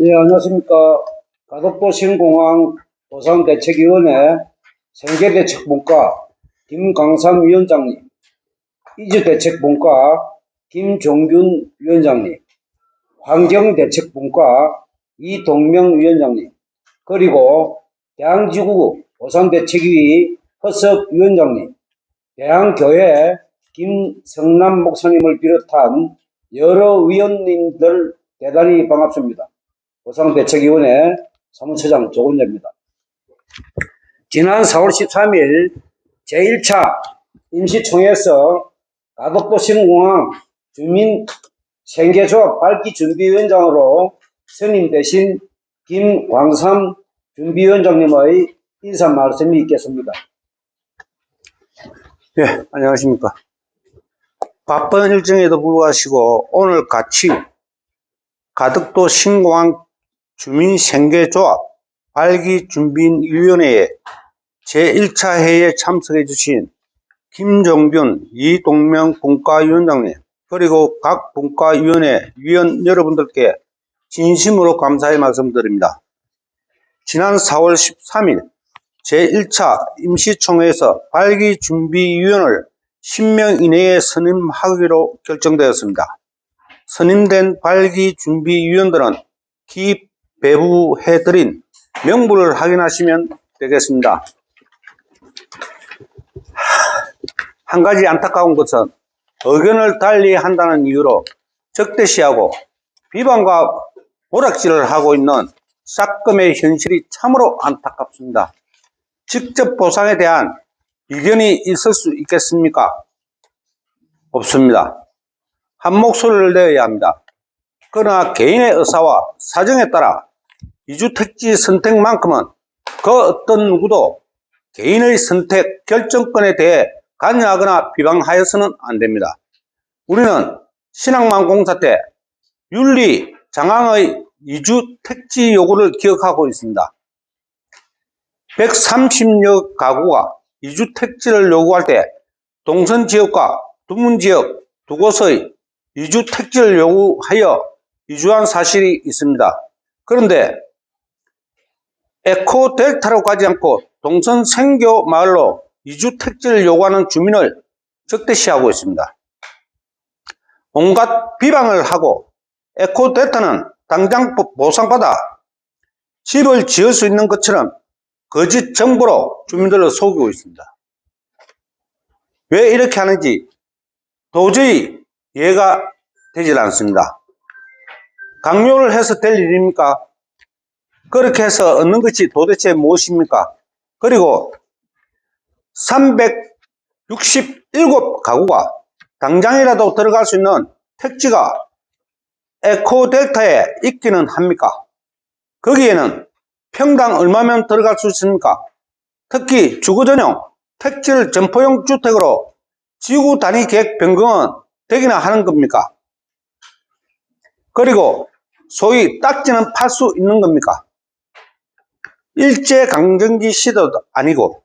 예, 안녕하십니까. 가덕도 신공항 보상대책위원회 생계대책본과 김광삼 위원장님, 이주대책본과 김종균 위원장님, 환경대책본과 이동명 위원장님, 그리고 대한지구 보상대책위 허석 위원장님, 대한교회 김성남 목사님을 비롯한 여러 위원님들 대단히 반갑습니다. 보상대책위원회 사무처장 조근재입니다. 지난 4월 13일 제1차 임시총회에서 가덕도 신공항 주민생계조합 발기준비위원장으로 선임되신 김광삼 준비위원장님의 인사 말씀이 있겠습니다. 네, 안녕하십니까. 바쁜 일정에도 불구하고 오늘 같이 가덕도 신공항 주민생계조합 발기준비위원회에 제1차 회의에 참석해 주신 김종균, 이동명 분과위원장님, 그리고 각 분과위원회 위원 여러분들께 진심으로 감사의 말씀드립니다. 지난 4월 13일 제1차 임시총회에서 발기준비위원을 10명 이내에 선임하기로 결정되었습니다. 선임된 발기준비위원들은 기배부해드린 명부를 확인하시면 되겠습니다. 한 가지 안타까운 것은 의견을 달리 한다는 이유로 적대시하고 비방과 오락질을 하고 있는 싹금의 현실이 참으로 안타깝습니다. 직접 보상에 대한 이견이 있을 수 있겠습니까? 없습니다. 한 목소리를 내어야 합니다. 그러나 개인의 의사와 사정에 따라 이주택지 선택만큼은 그 어떤 누구도 개인의 선택 결정권에 대해 관여하거나 비방하여서는 안 됩니다. 우리는 신항만공사 때 윤리 장항의 이주택지 요구를 기억하고 있습니다. 130여 가구가 이주택지를 요구할 때 동선지역과 두문지역 두 곳의 이주택지를 요구하여 이주한 사실이 있습니다. 그런데 에코델타로 가지 않고 동선 생교 마을로 이주택지를 요구하는 주민을 적대시하고 있습니다. 온갖 비방을 하고 에코델타는 당장 보상받아 집을 지을 수 있는 것처럼 거짓 정보로 주민들을 속이고 있습니다. 왜 이렇게 하는지 도저히 이해가 되질 않습니다. 강요를 해서 될 일입니까? 그렇게 해서 얻는 것이 도대체 무엇입니까? 그리고 367가구가 당장이라도 들어갈 수 있는 택지가 에코델타에 있기는 합니까? 거기에는 평당 얼마면 들어갈 수 있습니까? 특히 주거전용 택지를 점포용 주택으로 지구 단위 계획 변경은 되기나 하는 겁니까? 그리고 소위 딱지는 팔 수 있는 겁니까? 일제강점기 시대도 아니고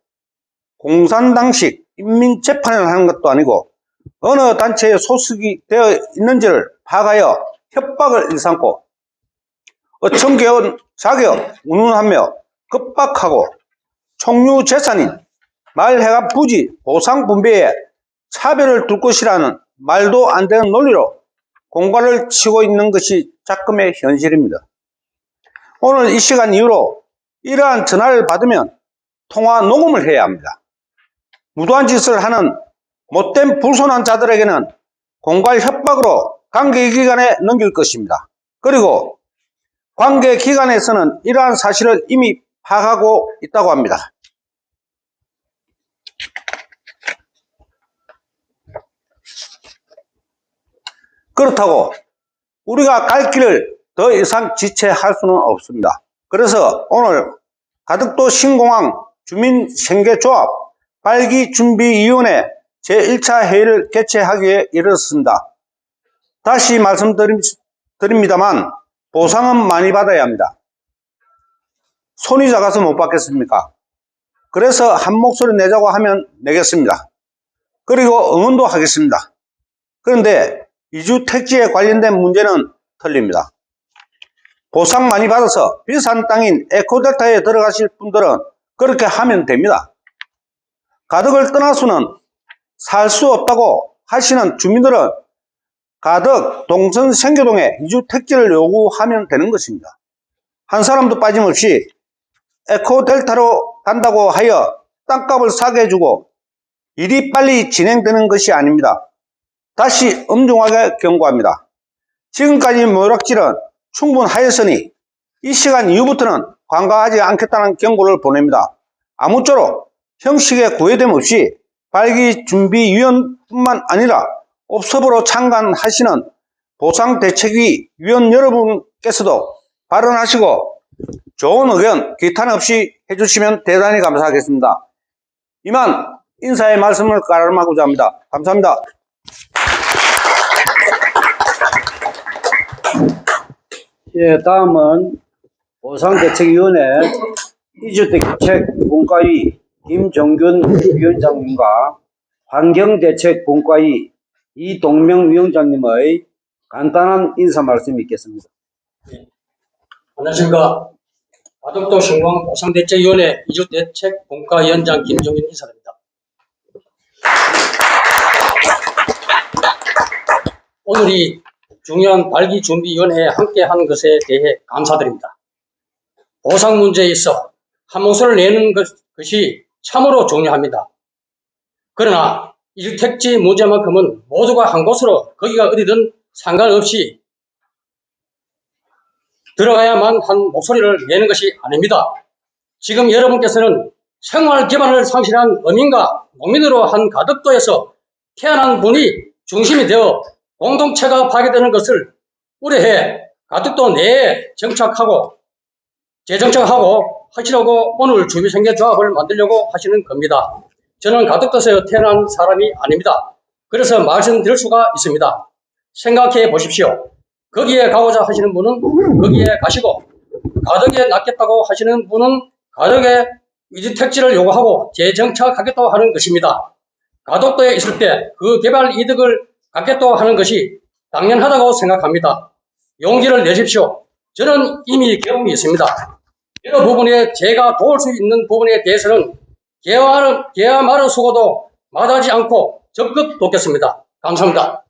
공산당식 인민재판을 하는 것도 아니고 어느 단체에 소속이 되어 있는지를 파악하여 협박을 일삼고 어청계원 자격 운운하며 급박하고 총유재산인 말해가 부지 보상 분배에 차별을 둘 것이라는 말도 안 되는 논리로 공갈을 치고 있는 것이 작금의 현실입니다. 오늘 이 시간 이후로 이러한 전화를 받으면 통화 녹음을 해야 합니다. 무도한 짓을 하는 못된 불손한 자들에게는 공갈 협박으로 관계기관에 넘길 것입니다. 그리고 관계기관에서는 이러한 사실을 이미 파악하고 있다고 합니다. 그렇다고 우리가 갈 길을 더 이상 지체할 수는 없습니다. 그래서 오늘 가덕도 신공항 주민생계조합 발기준비위원회 제1차 회의를 개최하기에 이르렀습니다. 다시 말씀드립니다만 보상은 많이 받아야 합니다. 손이 작아서 못 받겠습니까? 그래서 한 목소리 내자고 하면 내겠습니다. 그리고 응원도 하겠습니다. 그런데 이주 택지에 관련된 문제는 틀립니다. 보상 많이 받아서 비싼 땅인 에코델타에 들어가실 분들은 그렇게 하면 됩니다. 가덕을 떠나서는 살 수 없다고 하시는 주민들은 가덕 동선 생교동에 이주 택지를 요구하면 되는 것입니다. 한 사람도 빠짐없이 에코델타로 간다고 하여 땅값을 싸게 해주고 일이 빨리 진행되는 것이 아닙니다. 다시 엄중하게 경고합니다. 지금까지 모락질은 충분하였으니 이 시간 이후부터는 관가하지 않겠다는 경고를 보냅니다. 아무쪼록 형식에 구애됨 없이 발기준비위원뿐만 아니라 옵섭으로 참관하시는 보상대책위 위원 여러분께서도 발언하시고 좋은 의견 기탄 없이 해주시면 대단히 감사하겠습니다. 이만 인사의 말씀을 가름하고자 합니다. 감사합니다. 예, 다음은 보상대책위원회 이주대책 김정균 위원장님과 환경대책분과위 이동명 위원장님의 간단한 인사 말씀이 있겠습니다. 안녕하십니까. 가덕도 신광 보상대책위원회 이주대책분과위원장 김정균 인사드립니다. 오늘 이 중요한 발기준비위원회에 함께한 것에 대해 감사드립니다. 보상 문제에 있어 한 목소리를 내는 것이 참으로 중요합니다. 그러나 이주택지 문제만큼은 모두가 한 곳으로 거기가 어디든 상관없이 들어가야만 한 목소리를 내는 것이 아닙니다. 지금 여러분께서는 생활 기반을 상실한 어민과 농민으로 한 가덕도에서 태어난 분이 중심이 되어 공동체가 파괴되는 것을 우려해 가덕도 내에 정착하고 재정착하고 하시려고 오늘 주민생계조합을 만들려고 하시는 겁니다. 저는 가덕도에서 태어난 사람이 아닙니다. 그래서 말씀드릴 수가 있습니다. 생각해 보십시오. 거기에 가고자 하시는 분은 거기에 가시고 가덕에 낫겠다고 하시는 분은 가덕에 이주택지를 요구하고 재정착하겠다고 하는 것입니다. 가덕도에 있을 때 그 개발 이득을 갖겠다고 하는 것이 당연하다고 생각합니다. 용기를 내십시오. 저는 이미 경험이 있습니다. 여러 부분에 제가 도울 수 있는 부분에 대해서는 개와 말을 수고도 마다하지 않고 적극 돕겠습니다. 감사합니다.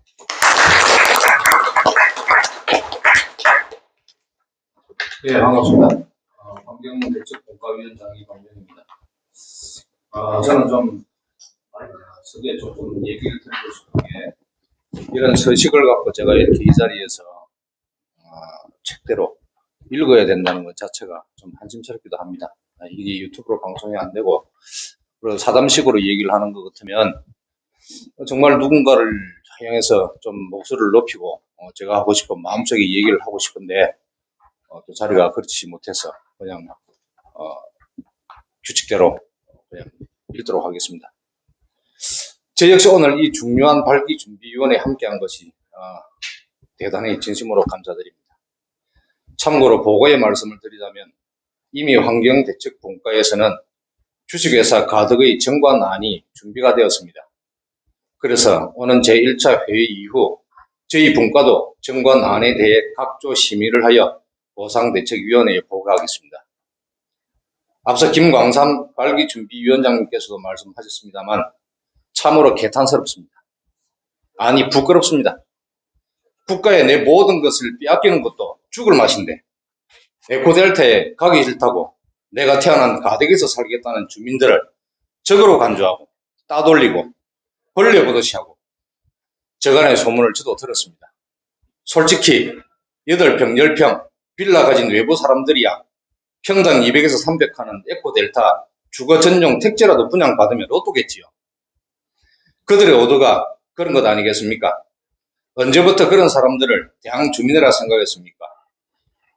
네, 반갑습니다. 환경대책분과위원장 이광현입니다. 저는 좀 서두에 조금 얘기를 드리고 싶은 게, 이런 서식을 갖고 제가 이렇게 이 자리에서 책대로 읽어야 된다는 것 자체가 좀 한심스럽기도 합니다. 이게 유튜브로 방송이 안 되고 그리고 사담식으로 얘기를 하는 것 같으면 정말 누군가를 향해서 좀 목소리를 높이고 제가 하고 싶은 마음속에 얘기를 하고 싶은데 또 자리가 그렇지 못해서 그냥 규칙대로 그냥 읽도록 하겠습니다. 저 역시 오늘 이 중요한 발기준비위원회에 함께한 것이 대단히 진심으로 감사드립니다. 참고로 보고의 말씀을 드리자면 이미 환경대책분과에서는 주식회사 가덕의 정관안이 준비가 되었습니다. 그래서 오는 제1차 회의 이후 저희 분과도 정관안에 대해 각조 심의를 하여 보상대책위원회에 보고하겠습니다. 앞서 김광삼 발기준비위원장님께서도 말씀하셨습니다만 참으로 개탄스럽습니다. 아니 부끄럽습니다. 국가에 내 모든 것을 빼앗기는 것도 죽을 맛인데 에코델타에 가기 싫다고 내가 태어난 가덕에서 살겠다는 주민들을 적으로 간주하고 따돌리고 벌레보듯이 하고 저간의 소문을 저도 들었습니다. 솔직히 8평, 10평 빌라 가진 외부 사람들이야 평당 200에서 300 하는 에코델타 주거 전용 택지라도 분양받으면 로또겠지요. 그들의 오도가 그런 것 아니겠습니까? 언제부터 그런 사람들을 대항 주민이라 생각했습니까?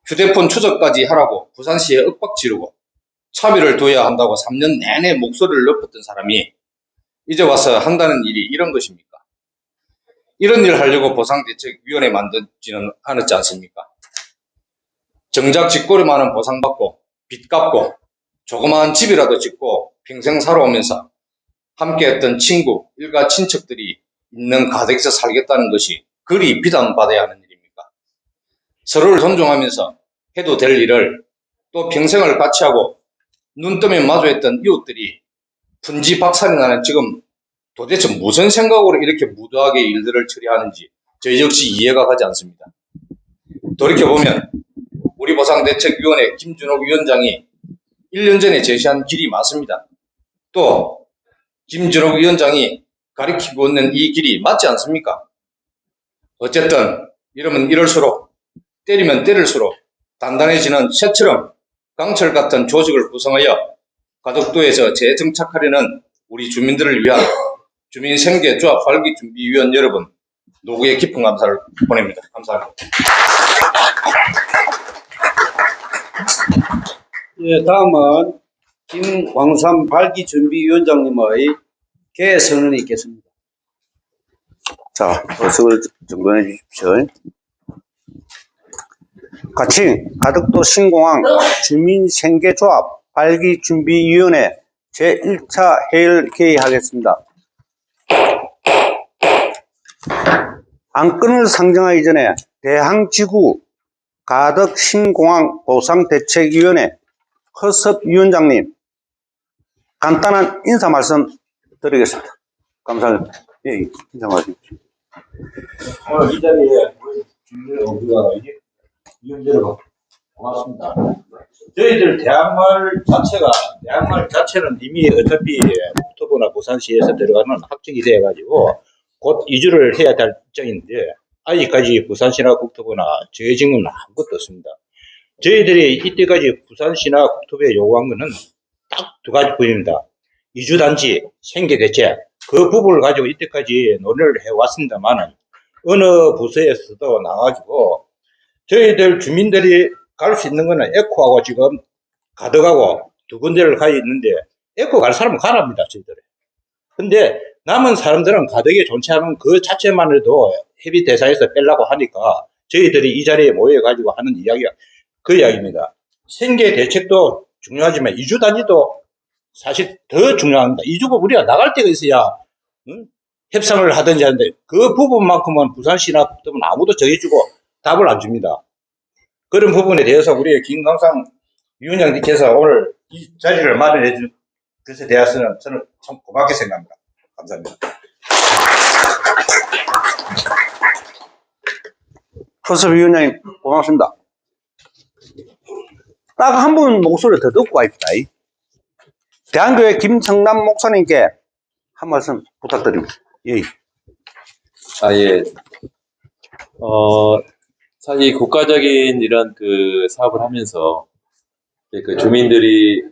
휴대폰 추적까지 하라고 부산시에 윽박 지르고 차비를 둬야 한다고 3년 내내 목소리를 높였던 사람이 이제 와서 한다는 일이 이런 것입니까? 이런 일 하려고 보상대책위원회 만들지는 않았지 않습니까? 정작 짓거리만은 보상받고 빚 갚고 조그마한 집이라도 짓고 평생 살아오면서 함께했던 친구, 일가 친척들이 있는 가덕에서 살겠다는 것이 그리 비난받아야 하는 일입니까? 서로를 존중하면서 해도 될 일을 또 평생을 같이 하고 눈뜨면 마주했던 이웃들이 분지박산이 나는 지금 도대체 무슨 생각으로 이렇게 무도하게 일들을 처리하는지 저희 역시 이해가 가지 않습니다. 돌이켜보면 우리 보상대책위원회 김준옥 위원장이 1년 전에 제시한 길이 맞습니다. 또 김준옥 위원장이 가리키고 있는 이 길이 맞지 않습니까? 어쨌든 이러면 이럴수록 때리면 때릴수록 단단해지는 쇠처럼 강철 같은 조직을 구성하여 가덕도에서 재정착하려는 우리 주민들을 위한 주민생계조합 활기준비위원 여러분, 노구의 깊은 감사를 보냅니다. 감사합니다. 예, 다음은 김광삼 발기준비위원장님의 개회 선언이 있겠습니다. 자, 어석을 정돈해 주십시오. 같이 가덕도 신공항 주민생계조합 발기준비위원회 제1차 회의를 개의하겠습니다. 안건을 상정하기 전에 대항지구 가덕신공항 보상대책위원회 허섭 위원장님 간단한 인사 말씀 드리겠습니다. 감사합니다. 예, 인사 말씀. 오늘 이 자리에 우리가 위원 여러분 고맙습니다. 저희들 대항마을 자체는 이미 어차피 국토부나 부산시에서 들어가는 확정이 돼가지고 곧 이주를 해야 될 입장인데 아직까지 부산시나 국토부나 정해진 건 아무것도 없습니다. 저희들이 이때까지 부산시나 국토부에 요구한 거는 딱 두 가지 부분입니다. 이주단지, 생계대책 그 부분을 가지고 이때까지 논의를 해왔습니다만은 어느 부서에서도 나와가지고 저희들 주민들이 갈 수 있는 거는 에코하고 지금 가덕하고 두 군데를 가 있는데 에코 갈 사람은 가랍니다, 저희들이. 근데 남은 사람들은 가덕에 존재하는 그 자체만으로도 협의 대상에서 빼려고 하니까 저희들이 이 자리에 모여가지고 하는 이야기가 그 이야기입니다. 생계 대책도 중요하지만 이주 단지도 사실 더 중요합니다. 이주가 우리가 나갈 때가 있어야 협상을 하든지 하는데 그 부분만큼은 부산시나 국토부는 아무도 정해주고 답을 안 줍니다. 그런 부분에 대해서 우리 김광삼 위원장님께서 오늘 이 자리를 마련해 준 것에 대해서는 저는 참 고맙게 생각합니다. 감사합니다. 허섭 위원장님 고맙습니다. 딱 한 분 목소리 더 듣고 가입니다. 대한교회 김청남 목사님께 한 말씀 부탁드립니다. 예. 예. 사실 국가적인 이런 그 사업을 하면서 그 주민들이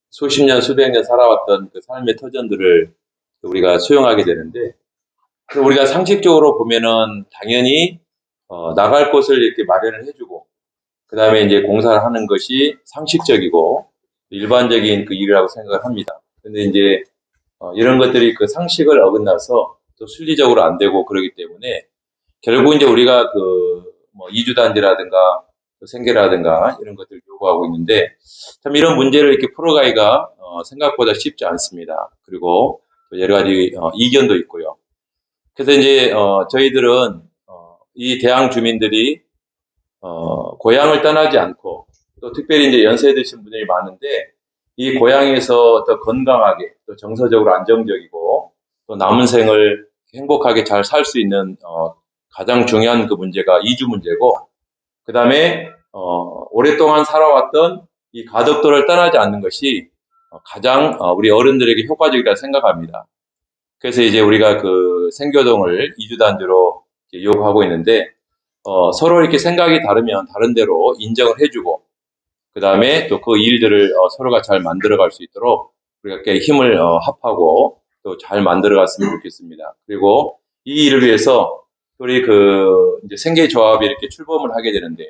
수십 년, 수백 년 살아왔던 그 삶의 터전들을 우리가 수용하게 되는데, 우리가 상식적으로 보면은 당연히 나갈 곳을 이렇게 마련을 해주고, 그 다음에 이제 공사를 하는 것이 상식적이고 일반적인 그 일이라고 생각을 합니다. 근데 이제 이런 것들이 그 상식을 어긋나서 또 순리적으로 안 되고 그러기 때문에 결국 이제 우리가 그 뭐 이주단지라든가 생계라든가 이런 것들을 요구하고 있는데, 참 이런 문제를 이렇게 풀어가기가 생각보다 쉽지 않습니다. 그리고 또 여러 가지 이견도 있고요. 그래서 이제 저희들은 이 대항 주민들이 고향을 떠나지 않고 또 특별히 이제 연세 드신 분들이 많은데 이 고향에서 더 건강하게 또 정서적으로 안정적이고 또 남은 생을 행복하게 잘 살 수 있는 가장 중요한 그 문제가 이주 문제고, 그 다음에 오랫동안 살아왔던 이 가덕도를 떠나지 않는 것이 가장 우리 어른들에게 효과적이라 생각합니다. 그래서 이제 우리가 그 생교동을 이주단지로 요구하고 있는데 서로 이렇게 생각이 다르면 다른 대로 인정을 해주고, 그 다음에 또 그 일들을 서로가 잘 만들어갈 수 있도록 우리가 이렇게 힘을 합하고 또 잘 만들어갔으면 좋겠습니다. 그리고 이 일을 위해서 우리 그 이제 생계조합이 이렇게 출범을 하게 되는데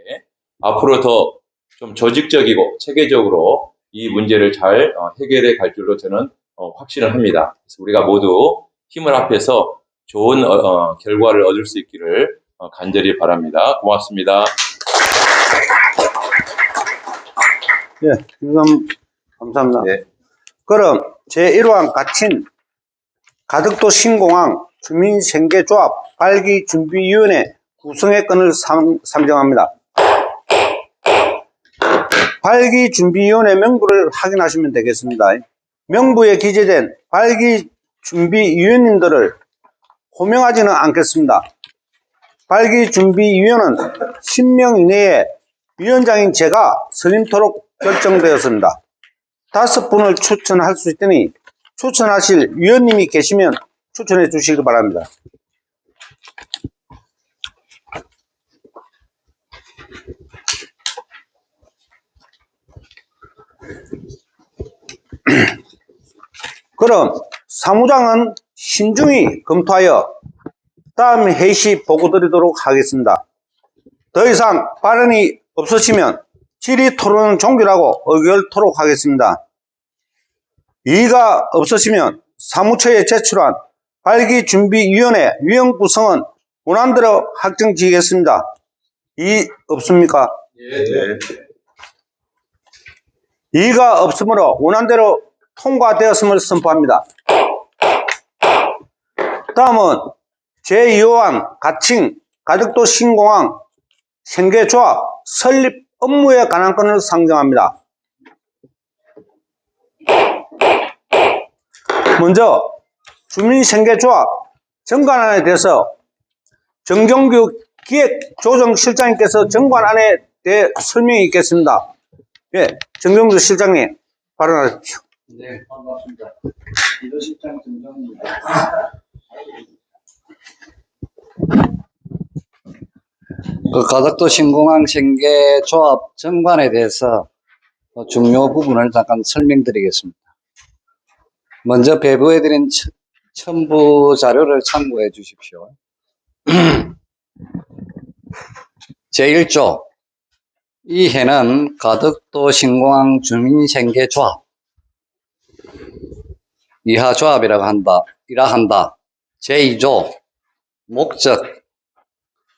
앞으로 더 좀 조직적이고 체계적으로 이 문제를 잘 해결해 갈 줄로 저는 확신을 합니다. 그래서 우리가 모두 힘을 합해서 좋은 결과를 얻을 수 있기를 간절히 바랍니다. 고맙습니다. 예, 지금 감사합니다. 네. 그럼 제1호항 가친 가덕도 신공항 주민생계조합 발기준비위원회 구성의 건을 상정합니다. 발기준비위원회 명부를 확인하시면 되겠습니다. 명부에 기재된 발기준비위원님들을 호명하지는 않겠습니다. 발기준비위원은 10명 이내에 위원장인 제가 선임토록 결정되었습니다. 5분을 추천할 수 있으니 추천하실 위원님이 계시면 추천해 주시기 바랍니다. 그럼 사무장은 신중히 검토하여 다음 회의 시 보고드리도록 하겠습니다. 더 이상 발언이 없으시면 질의 토론은 종결하고 의결토록 하겠습니다. 이의가 없으시면 사무처에 제출한 발기준비위원회 위원 구성은 원안대로 확정지겠습니다. 이의 없습니까? 예. 이의가 없으므로 원안대로 통과되었음을 선포합니다. 다음은 제2호안 가칭 가덕도 신공항 생계조합 설립 업무에 관한 건을 상정합니다. 먼저 주민생계조합 정관안에 대해서 정정규 기획조정실장님께서 정관안에 대해 설명이 있겠습니다. 예, 정정규 실장님 발언하십시오. 네, 반갑습니다. 비서실장 정정입니다. 가덕도 신공항 생계조합 정관에 대해서 중요 부분을 잠깐 설명드리겠습니다. 먼저 배부해드린 첨부 자료를 참고해 주십시오. 제1조 이 해는 가덕도 신공항 주민생계조합 이하 조합이라 한다. 제2조 목적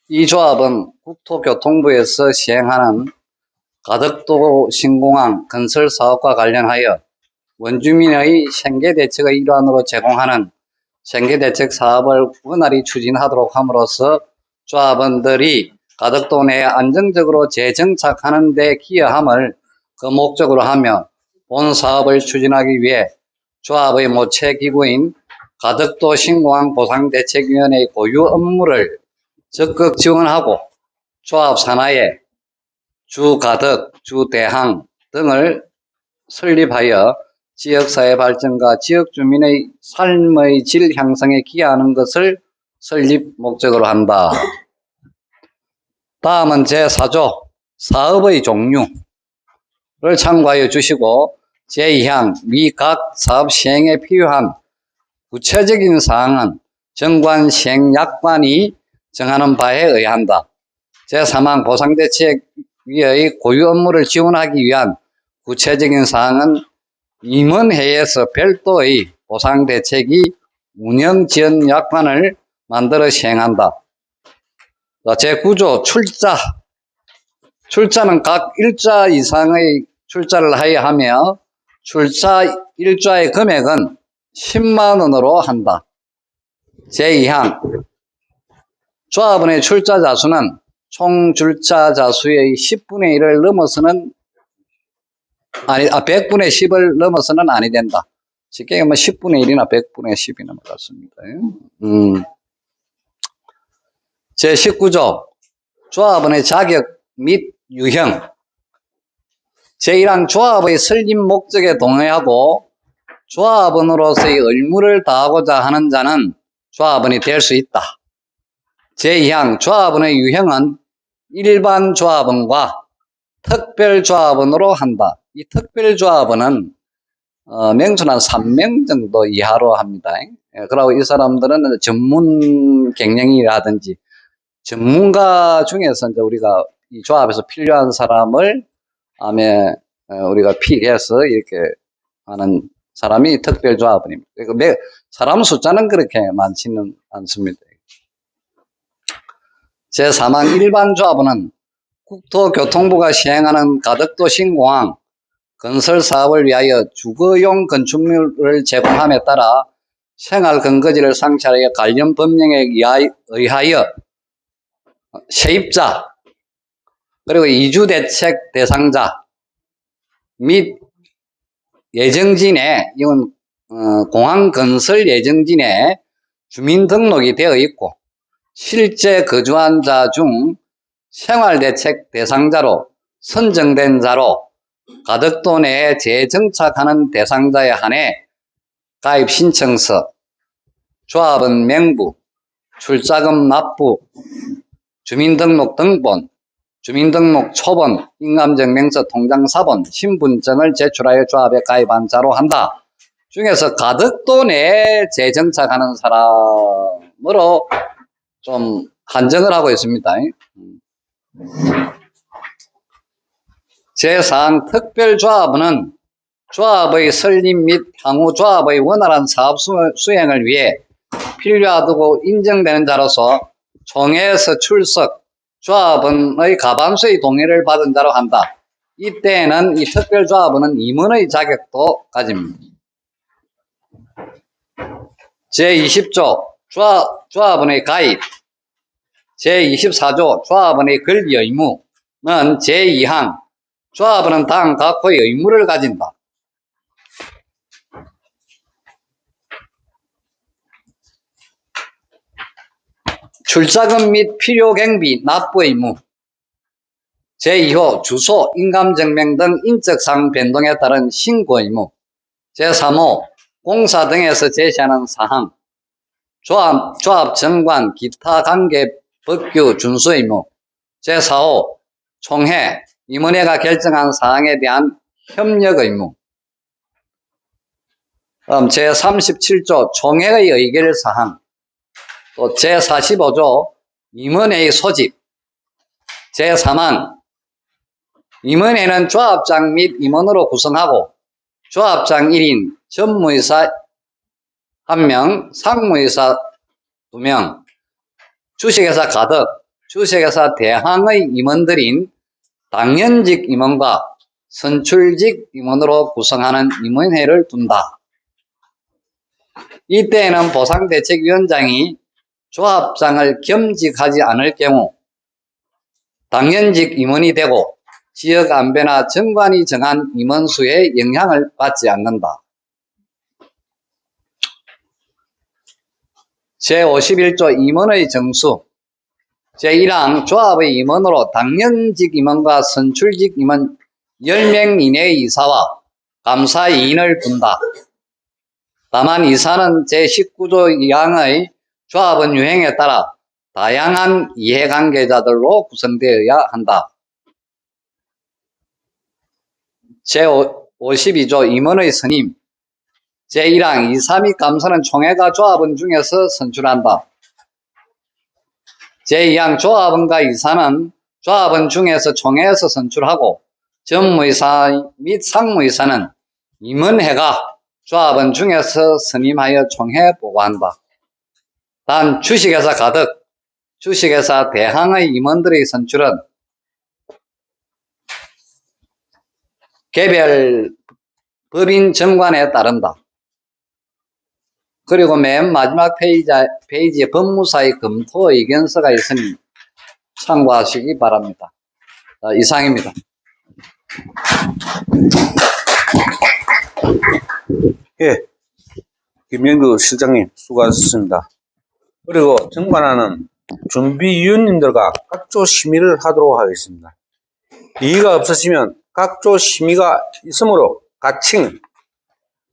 이 조합은 국토교통부에서 시행하는 가덕도 신공항 건설 사업과 관련하여 원주민의 생계대책의 일환으로 제공하는 생계대책 사업을 원활히 추진하도록 함으로써 조합원들이 가덕도 내에 안정적으로 재정착하는 데 기여함을 그 목적으로 하며 본 사업을 추진하기 위해 조합의 모체기구인 가덕도 신공항 보상대책위원회의 고유 업무를 적극 지원하고 조합 산하에 주가덕, 주대항 등을 설립하여 지역사회 발전과 지역 주민의 삶의 질 향상에 기여하는 것을 설립 목적으로 한다. 다음은 제4조 사업의 종류를 참고하여 주시고 제2항 미 각 사업 시행에 필요한 구체적인 사항은 정관 시행약관이 정하는 바에 의한다. 제3항 보상대책위의 고유 업무를 지원하기 위한 구체적인 사항은 임원회에서 별도의 보상대책이 운영지원약관을 만들어 시행한다. 제9조 출자는 각 일자 이상의 출자를 하여 하며 출자 일자의 금액은 10만 원으로 한다. 제2항 조합원의 출자 자수는 총 출자 자수의 10분의 1을 넘어서는 100분의 10을 넘어서는 아니 된다. 쉽게 얘기하면 10분의 1이나 100분의 10이 넘어갔습니다. 제19조 조합원의 자격 및 유형 제1항 조합의 설립 목적에 동의하고 조합원으로서의 의무를 다하고자 하는 자는 조합원이 될 수 있다. 제2항 조합원의 유형은 일반 조합원과 특별 조합원으로 한다. 이 특별 조합원은 명수는 한 3명 정도 이하로 합니다. 그리고 이 사람들은 전문 경영이라든지 전문가 중에서 이제 우리가 이 조합에서 필요한 사람을 우리가 픽해서 이렇게 하는 사람이 특별 조합원입니다. 그러니까 사람 숫자는 그렇게 많지는 않습니다. 제3항 일반 조합원은 국토교통부가 시행하는 가덕도 신공항 건설 사업을 위하여 주거용 건축물을 제공함에 따라 생활 근거지를 상실하여 관련 법령에 의하여 세입자 그리고 이주대책 대상자 및 예정진에, 이건 공항 건설 예정진에 주민등록이 되어 있고 실제 거주한 자 중 생활대책 대상자로 선정된 자로 가덕도 내에 재정착하는 대상자에 한해 가입 신청서, 조합원 명부, 출자금 납부, 주민등록 등본, 주민등록 초본, 인감증명서 통장사본, 신분증을 제출하여 조합에 가입한 자로 한다. 중에서 가덕도 내에 재정착하는 사람으로 좀 한정을 하고 있습니다. 제4항 특별조합원은 조합의 설립 및 향후 조합의 원활한 사업 수행을 위해 필요하다고 인정되는 자로서 총회에서 출석, 조합원의 과반수의 동의를 받은 자로 한다. 이때에는 이 특별조합원은 임원의 자격도 가집니다. 제20조 조합원의 가입, 제24조 조합원의 권리 의무는 제2항 조합원은 다음 각호의 의무를 가진다. 출자금 및 필요경비 납부 의무, 제2호 주소, 인감증명 등 인적사항 변동에 따른 신고 의무, 제3호 공사 등에서 제시하는 사항, 조합 정관 기타 관계 법규 준수 의무, 제4호 총회, 임원회가 결정한 사항에 대한 협력 의무, 제37조 총회의 의결 사항, 또 제45조 임원회의 소집, 제3항 임원회는 조합장 및 임원으로 구성하고 조합장 1인, 전무이사 1명, 상무이사 2명, 주식회사 가덕, 주식회사 대항의 임원들인 당연직 임원과 선출직 임원으로 구성하는 임원회를 둔다. 이때에는 보상대책위원장이 조합장을 겸직하지 않을 경우 당연직 임원이 되고 지역안배나 정관이 정한 임원수에 영향을 받지 않는다. 제51조 임원의 정수, 제1항 조합의 임원으로 당연직 임원과 선출직 임원 10명 이내의 이사와 감사 2인을 둔다. 다만 이사는 제19조 2항의 조합원 유형에 따라 다양한 이해관계자들로 구성되어야 한다. 제52조 임원의 선임, 제1항 이사 및 감사는 총회가 조합원 중에서 선출한다. 제2항 조합원과 이사는 조합원 중에서 총회에서 선출하고 전무이사 및 상무이사는 임원회가 조합원 중에서 선임하여 총회에 보고한다. 단 주식회사 가덕, 주식회사 대항의 임원들의 선출은 개별 법인 정관에 따른다. 그리고 맨 마지막 페이지에 법무사의 검토 의견서가 있으니 참고하시기 바랍니다. 이상입니다. 예, 김명두 실장님 수고하셨습니다. 그리고 정관하는 준비위원님들과 각조 심의를 하도록 하겠습니다. 이의가 없으시면 각조 심의가 있으므로 가칭,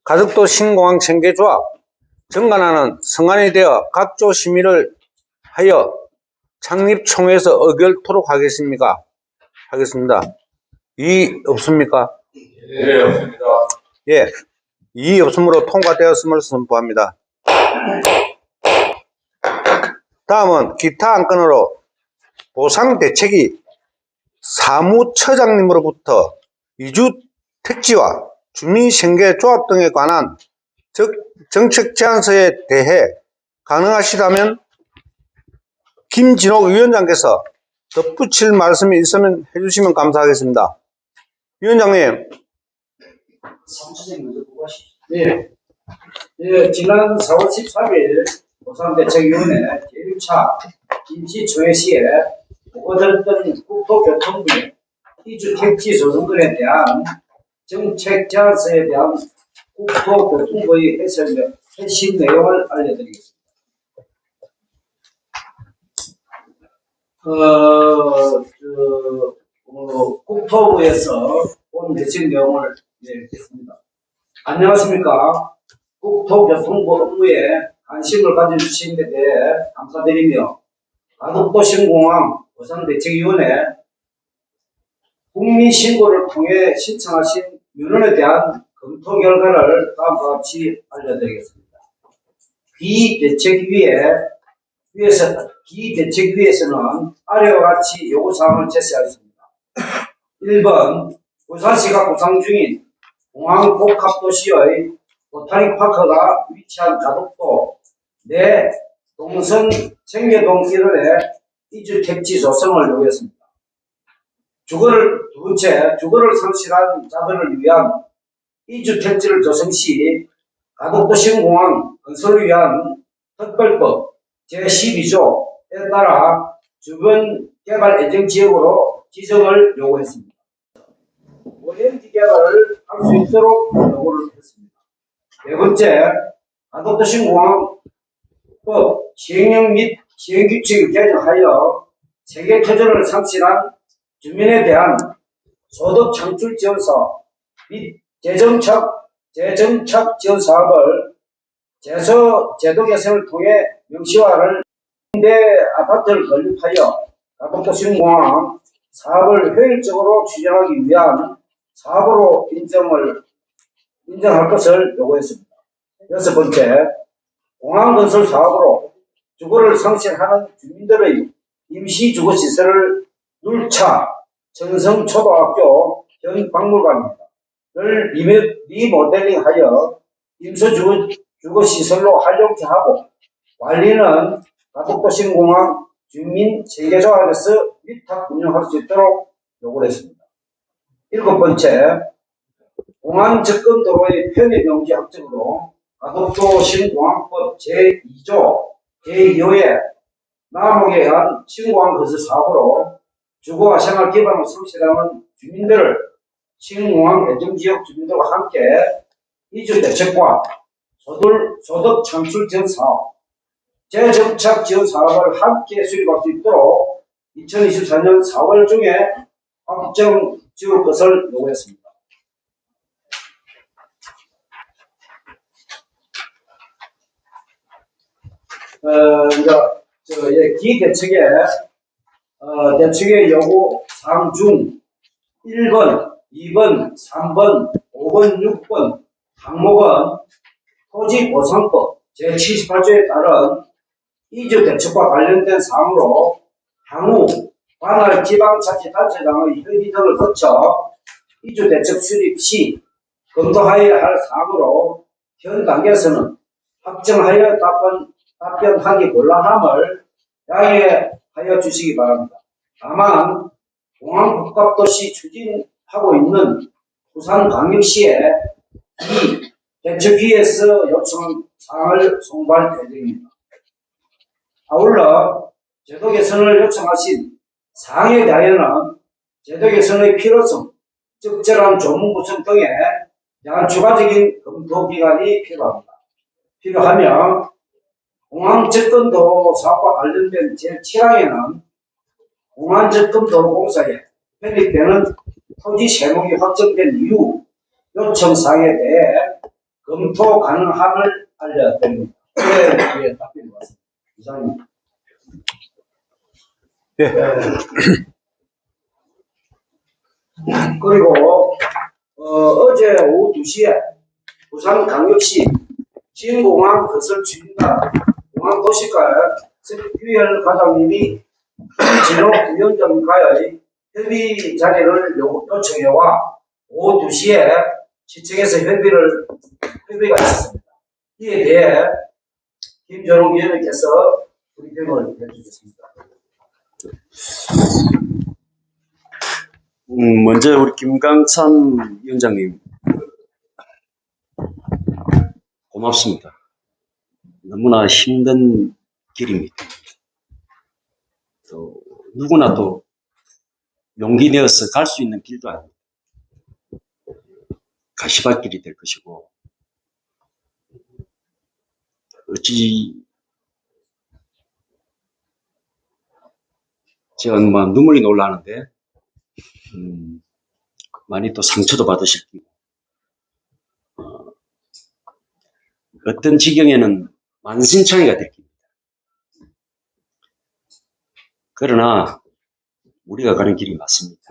가덕도 신공항 생계조합, 정관하는 성안이 되어 각조 심의를 하여 창립총회에서 의결토록 하겠습니까? 하겠습니다. 이의 없습니까? 예, 없습니다. 예, 이의 없으므로 통과되었음을 선포합니다. 다음은 기타 안건으로 보상대책위 사무처장님으로부터 이주 택지와 주민생계조합 등에 관한 정책 제안서에 대해 가능하시다면 김진옥 위원장께서 덧붙일 말씀이 있으면 해주시면 감사하겠습니다. 위원장님. 사무처장님 먼저 보고 하시죠. 네. 지난 4월 13일 보상대책위원회 제1차 임시총회 시에 보고드렸던 국토교통부의 이주 택지 조성권에 대한 정책 제안서에 대한 국토교통부의 핵심 내용을 알려드리겠습니다. 국토부에서 본 핵심 내용을 읽겠습니다. 안녕하십니까. 국토교통부 업무에 관심을 가져주신 데 대해 감사드리며 가덕도시공항 보상대책위원회 국민신고를 통해 신청하신 민원에 대한 검토 결과를 다음과 같이 알려드리겠습니다. 기대책위에서는 아래와 같이 요구사항을 제시하였습니다. 1번, 부산시가 구상 중인 공항 복합도시의 보타닉파크가 위치한 가덕도 내 동선 청계동 일원의 이주택지 조성을 요구했습니다. 두 번째, 주거를 성실한 자들을 위한 이주택지를 조성 시 가덕도시공항 건설을 위한 특별법 제12조에 따라 주변 개발 예정지역으로 지정을 요구했습니다. 오렌지 개발을 할 수 있도록 요구를 했습니다. 네 번째, 가덕도시공항법 시행령 및 시행규칙을 개정하여 세계토지를 상실한 주민에 대한 소득 창출 지원 사업 및 재정착 지원 사업을 제도 개선을 통해 명시화를 임대 아파트를 건립하여 가덕도시공항 사업을 효율적으로 추진하기 위한 사업으로 인정할 것을 요구했습니다. 여섯 번째, 공항건설 사업으로 주거를 성실하는 주민들의 임시주거시설을 눌차 정성초등학교 현 박물관을 리모델링하여 임시주거시설로 활용케 하고 관리는 가덕도시공항 주민 체계조합에서 위탁 운영할 수 있도록 요구를 했습니다. 일곱 번째, 공항 접근도로의 편의명지 확정으로 가덕도시공항법 제2조 제2호의 남목에 의한 신공항 건설 사업으로 주거와 생활 기반을 성실하는 주민들을 신공항 예정지역 주민들과 함께 이주대책과 소득 창출 지원 사업, 재정착 지원 사업을 함께 수립할 수 있도록 2024년 4월 중에 확정 지을 것을 요구했습니다. 대책의 요구 사항 중 1번, 2번, 3번, 5번, 6번 항목은 토지보상법 제78조에 따른 이주대책과 관련된 사항으로 향후 관할 지방자치단체장의 협의 등을 거쳐 이주대책 수립 시 검토하여야 할 사항으로 현 단계에서는 확정하여 답변하기 곤란함을 양해하여 주시기 바랍니다. 다만 공항복합도시 추진하고 있는 부산광역시에 이 대책위에서 요청한 사항을 송부할 예정입니다. 아울러 제도 개선을 요청하신 사항에 대하여는 제도 개선의 필요성, 적절한 조문 구성 등에 대한 추가적인 검토 기간이 필요하며 공항접근도로 사업과 관련된 제7항에는 공항접근도로공사에 편입되는 토지 세목이 확정된 이후 요청 사항에 대해 검토 가능함을 알려드립니다. 네, 답변이 왔습니다. 이상입니다. 예. 그리고 어제 오후 2시에 부산광역시 신공항 건설 추진단 공항도시과의 석규열 과장님이 진흥위원장과의 협의 자리를 요청해와 오후 2시에 시청에서 협의가 있었습니다. 이에 대해 김전웅 위원님께서 브리핑을 해주셨습니다. 먼저 우리 김강찬 위원장님 고맙습니다. 너무나 힘든 길입니다. 또 누구나 또 용기 내어서 갈 수 있는 길도 아닙니다. 가시밭길이 될 것이고, 어찌 제가 뭐 눈물이 놀라는데 많이 또 상처도 받으실 거고, 어떤 지경에는 만신창이가 될 겁니다. 그러나 우리가 가는 길이 맞습니다.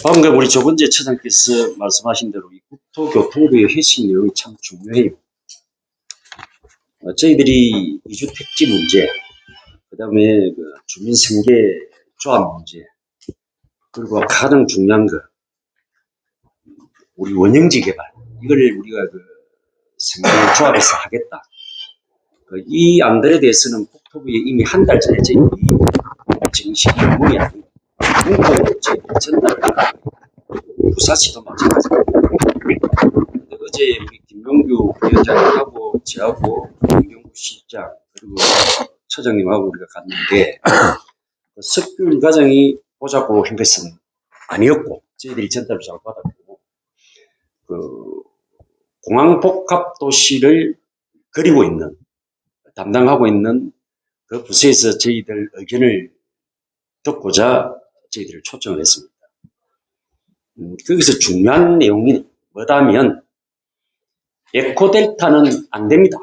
방금 우리 조건재 처장께서 말씀하신 대로 이 국토교통부의 핵심 내용이 참 중요해요. 저희들이 이주택지 문제, 그 다음에 주민생계 조합 문제, 그리고 가장 중요한 거, 우리 원형지 개발, 이걸 우리가 생계 조합에서 하겠다. 이 안들에 대해서는 국토부에 이미 한 달 전에 저희들이 정식 의무이 아니고 문건으로 저희들이 전달을 부사시도 마찬가지입니다. 어제 우리 김용규 위원장님하고 저하고 김경구 실장 그리고 처장님하고 우리가 갔는데 석귤 과정이 보자고 한 것은 아니었고 저희들이 전달을 잘 받았고 공항복합도시를 그리고 있는 담당하고 있는 그 부서에서 저희들 의견을 듣고자 저희들을 초청을 했습니다. 거기서 중요한 내용이 뭐다면 에코델타는 안 됩니다.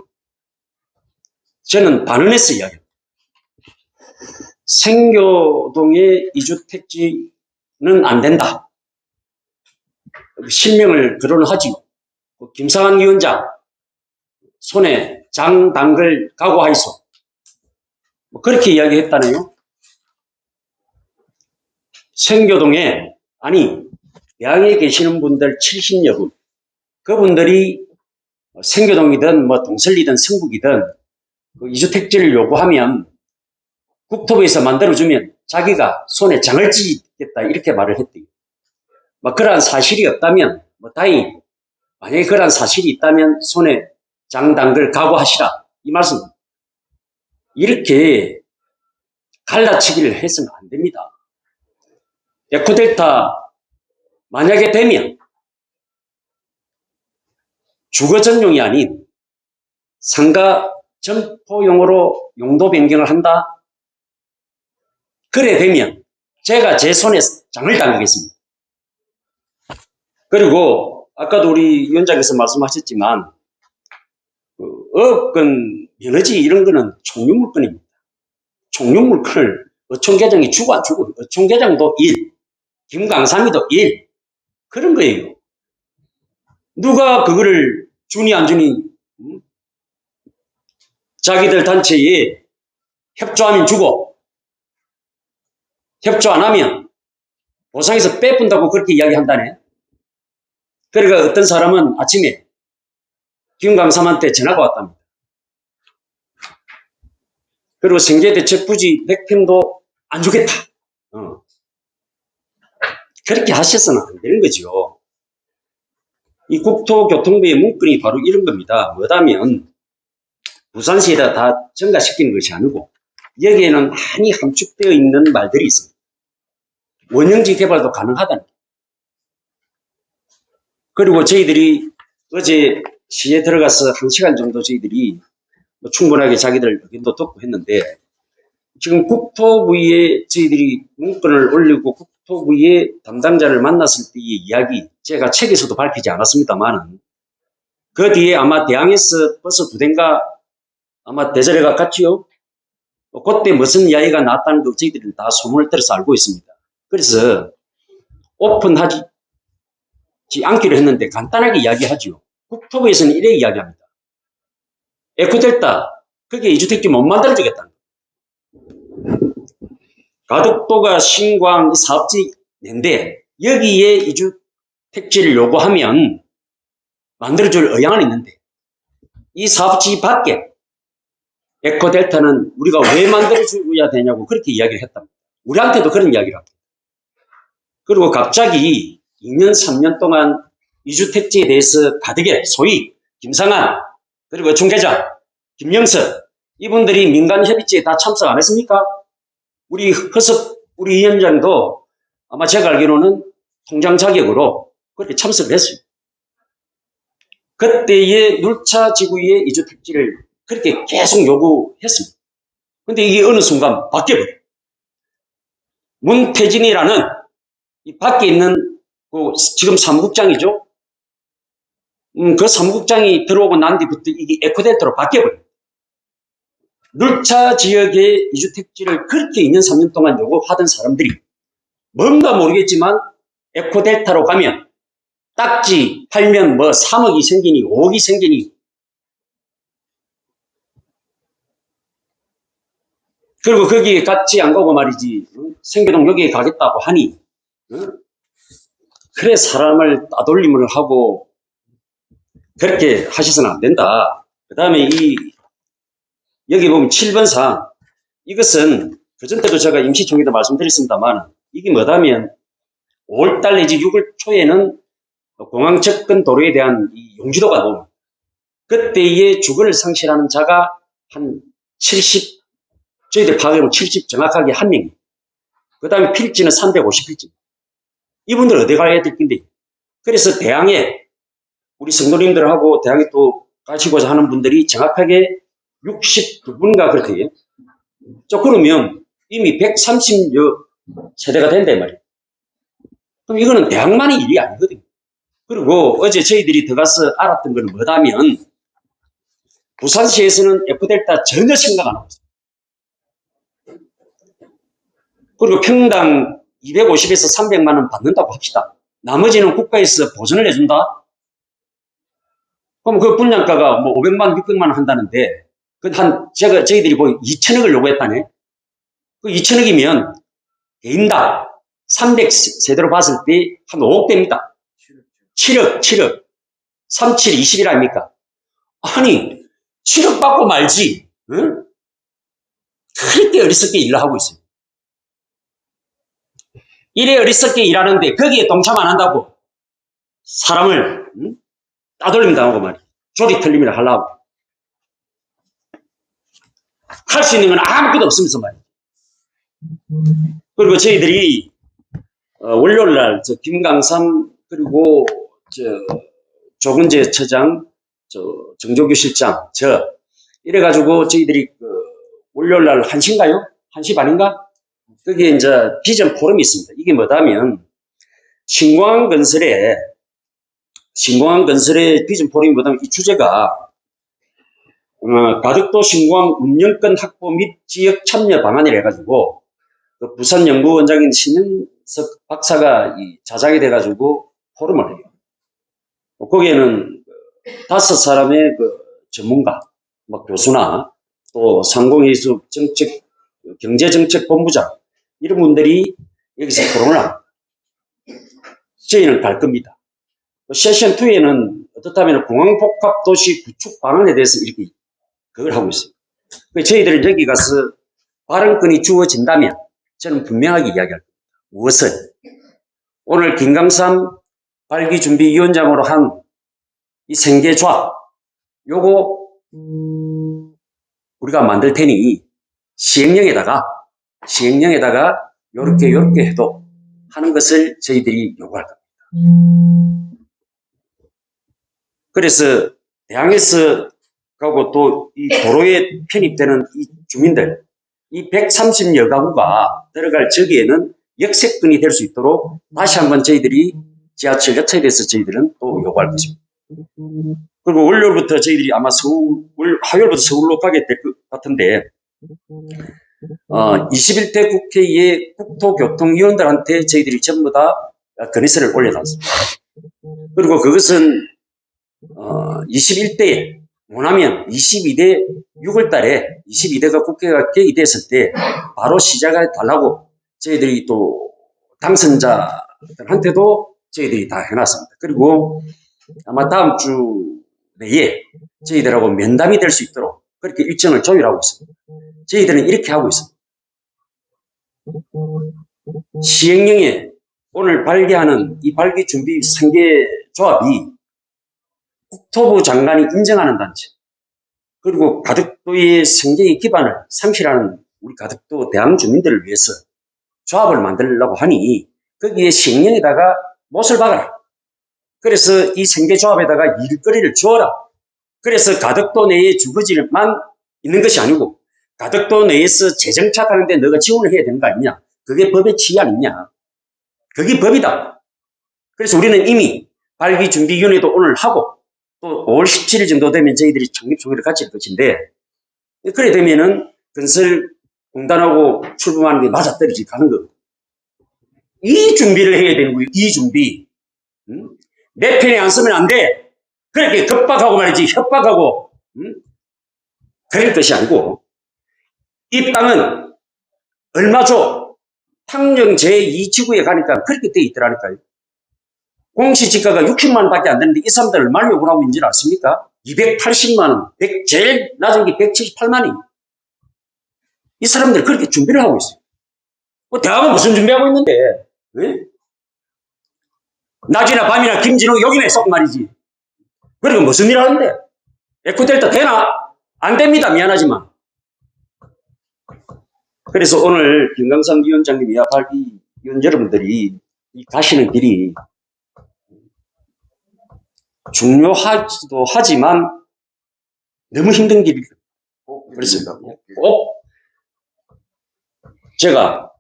저는 반원에서 이야기합니다. 생교동의 이주택지는 안 된다. 실명을 거론을 하지요. 김상한 위원장 손에 장 담글 각오하이소. 그렇게 이야기했다네요. 생교동에 아니 양에 계시는 분들 70여 분 그분들이 생교동이든 뭐 동설리든 성북이든 그 이주택지를 요구하면 국토부에서 만들어주면 자기가 손에 장을 찌겠다 이렇게 말을 했대요. 뭐 그러한 사실이 없다면 뭐 다행히 만약에 그러한 사실이 있다면 손에 장 담글 각오하시라 이 말씀. 이렇게 갈라치기를 해서는 안 됩니다. 에코델타 만약에 되면 주거 전용이 아닌 상가 점포용으로 용도 변경을 한다. 그래 되면 제가 제 손에 장을 담그겠습니다. 그리고 아까도 우리 위원장께서 말씀하셨지만 어건 면허지 이런 거는 총류물건입니다. 총류물건을 어촌계장이 주고 안 주고 어촌계장도 1, 김강삼이도 1 그런 거예요. 누가 그거를 주니 안 주니 자기들 단체에 협조하면 주고 협조 안 하면 보상에서 빼분다고 그렇게 이야기한다네. 그러니까 어떤 사람은 아침에 김강삼한테 전화가 왔답니다. 그리고 생계대책 부지 100평도 안 주겠다. 그렇게 하셔서는 안 되는 거죠. 이 국토교통부의 문건이 바로 이런 겁니다. 뭐다면 부산시에다 다 전가시키는 것이 아니고 여기에는 많이 함축되어 있는 말들이 있습니다. 원형지 개발도 가능하다는 거. 그리고 저희들이 어제 시에 들어가서 1시간 정도 저희들이 충분하게 자기들 의견도 듣고 했는데 지금 국토부에 저희들이 문건을 올리고 국토부의 담당자를 만났을 때의 이야기 제가 책에서도 밝히지 않았습니다만 그 뒤에 아마 대항에서 버스 2대인가 아마 대절해가 갔지요. 그때 무슨 이야기가 나왔다는 거 저희들은 다 소문을 들어서 알고 있습니다. 그래서 오픈하지 않기로 했는데 간단하게 이야기하죠. 국토부에서는 이래 이야기합니다. 에코델타 그게 이주택지 못 만들어주겠다는 거예요. 가덕도가 신광 사업지 낸데 여기에 이주택지를 요구하면 만들어줄 의향은 있는데 이 사업지 밖에 에코델타는 우리가 왜 만들어줘야 되냐고 그렇게 이야기를 했답니다. 우리한테도 그런 이야기를 합니다. 그리고 갑자기 2년 3년 동안 이주택지에 대해서 가득에 소위 김상한 그리고 총계장 김영석 이분들이 민간협의체에 다 참석 안 했습니까? 우리 허섭 우리 위원장도 아마 제가 알기로는 통장 자격으로 그렇게 참석을 했습니다. 그때의 눌차 지구의 이주 택지를 그렇게 계속 요구했습니다. 근데 이게 어느 순간 바뀌어버려요. 문태진이라는 이 밖에 있는 지금 사무국장이죠. 그 사무국장이 들어오고 난 뒤부터 이게 에코델타로 바뀌어버려요. 눌차 지역의 이주 택지를 그렇게 2년 3년 동안 요구하던 사람들이 뭔가 모르겠지만 에코델타로 가면 딱지 팔면 뭐 3억이 생기니 5억이 생기니 그리고 거기에 같이 안 가고 말이지 생계동 여기에 가겠다고 하니 그래 사람을 따돌림을 하고 그렇게 하셔서는 안 된다. 그 다음에 여기 보면 7번상 이것은 그전 때도 제가 임시총회도 말씀드렸습니다만 이게 뭐다면 5월달 내지 6월 초에는 공항 접근 도로에 대한 이 용지도가 높습니다. 그때의 주거를 상실하는 자가 한 70, 저희들 파악해보면 70 정확하게 한 명이에요. 그 다음에 필지는 350필지. 이분들 어디 가야 될 텐데. 그래서 대항에 우리 성도님들하고 대항에 또 가시고자 하는 분들이 정확하게 69분가 그렇게 해요. 그러면 이미 130여 세대가 된단 말이에요. 그럼 이거는 대항만의 일이 아니거든요. 그리고 어제 저희들이 들어가서 알았던 건 뭐다면 부산시에서는 F델타 전혀 생각 안 하고 있어요. 그리고 평당 250에서 300만 원 받는다고 합시다. 나머지는 국가에서 보전을 해준다? 그럼 그 분양가가 뭐 500만, 600만 원 한다는데 저희들이 거의 2천억을 요구했다네. 그 2천억이면 개인당 300세대로 봤을 때 한 5억 됩니다. 7억. 37, 20일 아닙니까? 아니, 7억 받고 말지. 응? 그렇게 어리석게 일을 하고 있어요. 이래 어리석게 일하는데 거기에 동참 안 한다고 사람을 따돌림 당하고 말이야. 조리 틀림이라 하려고. 할 수 있는 건 아무것도 없으면서 말이야. 그리고 저희들이 월요일날 김강삼 그리고 조근재 처장, 정조규 실장, 이래가지고 저희들이 월요일날 1시인가요? 1시 반인가? 거기에 이제 비전 포럼이 있습니다. 이게 뭐다면 신공항건설의 비전 포럼이 뭐다면 이 주제가 가덕도 신공항 운영권 확보 및 지역 참여 방안이라 해가지고 그 부산연구원장인 신현석 박사가 자작이 돼가지고 포럼을 해요. 거기에는 5사람의 전문가, 교수나 또 상공회수 경제정책본부장 이런 분들이 여기서 토론을 합니다. 저희는 갈 겁니다. 세션 2에는 어떻다면 공항복합도시 구축 방안에 대해서 이렇게 그걸 하고 있어요. 저희들은 여기 가서 발언권이 주어진다면 저는 분명하게 이야기할 겁니다. 무엇을? 오늘 김강삼 발기준비위원장으로 한 이 생계조합 요거 우리가 만들 테니 시행령에다가 요렇게 해도 하는 것을 저희들이 요구할 겁니다. 그래서 대항에서 가고 또 이 도로에 편입되는 이 주민들 이 130여 가구가 들어갈 저기에는 역세권이 될 수 있도록 다시 한번 저희들이 지하철 여차에 대해서 저희들은 또 요구할 것입니다. 그리고 월요일부터 저희들이 아마 화요일부터 서울로 가게 될 것 같은데 21대 국회의 국토교통위원들한테 저희들이 전부 다 건의서를 올려놨습니다. 그리고 그것은 21대에 원하면 22대 6월 달에 22대가 국회가 개의됐을 때 바로 시작해 달라고 저희들이 또 당선자들한테도 저희들이 다 해놨습니다. 그리고 아마 다음 주 내에 저희들하고 면담이 될 수 있도록 그렇게 일정을 조율하고 있습니다. 저희들은 이렇게 하고 있습니다. 시행령에 오늘 발기하는 이 발기준비 생계조합이 국토부 장관이 인정하는 단체 그리고 가덕도의 생계의 기반을 상실하는 우리 가덕도 대항 주민들을 위해서 조합을 만들려고 하니 거기에 시행령에다가 못을 박아라. 그래서 이 생계조합에다가 일거리를 주어라. 그래서 가덕도 내에 주거지만 있는 것이 아니고 가덕도 내에서 재정착하는데 너가 지원을 해야 되는 거 아니냐. 그게 법의 지위 아니냐. 그게 법이다. 그래서 우리는 이미 발기준비위원회도 오늘 하고 또 5월 17일 정도 되면 저희들이 창립총회를 가질 것인데 그래 되면은 건설공단하고 출범하는 게 맞아떨어지 가는 거. 이 준비를 해야 되는 거예요. 이 준비. 내 편에 안 쓰면 안 돼. 그렇게 겁박하고 말이지 협박하고 그럴 것이 아니고 이 땅은 얼마 줘? 탕령 제2지구에 가니까 그렇게 돼 있더라니까요. 공시지가가 60만 원 밖에 안 되는데 이 사람들 얼마를 요구를 하고 있는지 아십니까? 280만 원, 제일 낮은 게 178만 원. 이 사람들 그렇게 준비를 하고 있어요. 대학은 무슨 준비하고 있는데? 네? 낮이나 밤이나 김진호 여기나 썩 말이지. 그리고 무슨 일 하는데? 에코델타 되나? 안 됩니다. 미안하지만. 그래서 오늘 김강삼 위원장님이야 발기위원 여러분들이 이 가시는 길이 중요하기도 하지만 너무 힘든 길이에요. 그래서 꼭 제가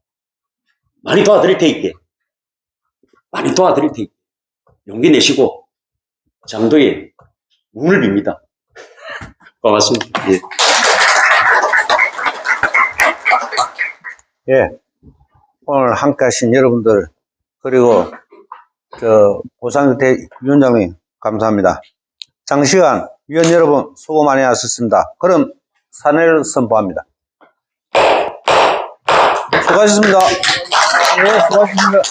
많이 도와드릴 테니까 용기 내시고 장도에 문을 빕니다. 고맙습니다. 예. 오늘 함께 하신 여러분들, 그리고, 고상태 위원장님, 감사합니다. 장시간 위원 여러분, 수고 많이 하셨습니다. 그럼, 사내를 선포합니다. 수고하셨습니다. 네, 수고하셨습니다.